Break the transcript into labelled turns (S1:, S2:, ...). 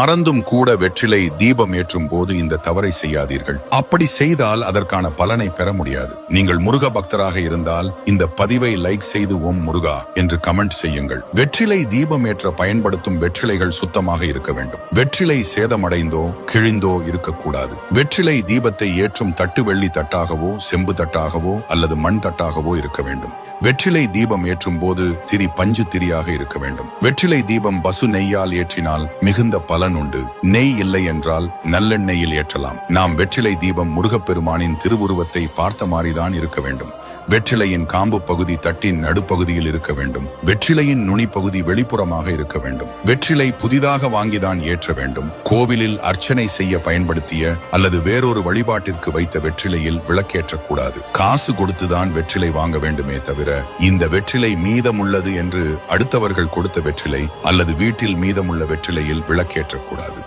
S1: மறந்தும் கூட வெற்றிலை தீபம் ஏற்றும் போது இந்த தவறை செய்யாதீர்கள். அப்படி செய்தால் அதற்கான பலனை பெற முடியாது. நீங்கள் முருக பக்தராக இருந்தால் இந்த பதிவை லைக் செய்து ஓம் முருகா என்று கமெண்ட் செய்யுங்கள். வெற்றிலை தீபம் ஏற்ற பயன்படுத்தும் வெற்றிலைகள் சுத்தமாக இருக்க வேண்டும். வெற்றிலை சேதமடைந்தோ கிழிந்தோ இருக்கக்கூடாது. வெற்றிலை தீபத்தை ஏற்றும் தட்டு வெள்ளி தட்டாகவோ செம்பு தட்டாகவோ அல்லது மண் தட்டாகவோ இருக்க வேண்டும். வெற்றிலை தீபம் ஏற்றும் போது திரி பஞ்சு திரியாக இருக்க வேண்டும். வெற்றிலை தீபம் பசு நெய்யால் ஏற்றினால் மிகுந்த பலன் உண்டு. நெய் இல்லை என்றால் நல்லெண்ணெயில் ஏற்றலாம். நாம் வெற்றிலை தீபம் முருகப்பெருமானின் திருவுருவத்தை பார்த்த மாதிரிதான் இருக்க வேண்டும். வெற்றிலையின் காம்பு பகுதி தட்டின் நடுப்பகுதியில் இருக்க வேண்டும். வெற்றிலையின் நுனி பகுதி வெளிப்புறமாக இருக்க வேண்டும். வெற்றிலை புதிதாக வாங்கிதான் ஏற்ற வேண்டும். கோவிலில் அர்ச்சனை செய்ய பயன்படுத்திய அல்லது வேறொரு வழிபாட்டிற்கு வைத்த வெற்றிலையில் விளக்கேற்றக்கூடாது. காசு கொடுத்துதான் வெற்றிலை வாங்க வேண்டுமே தவிர இந்த வெற்றிலை மீதமுள்ளது என்று அடுத்தவர்கள் கொடுத்த வெற்றிலை அல்லது வீட்டில் மீதமுள்ள வெற்றிலையில் விளக்கேற்றக்கூடாது.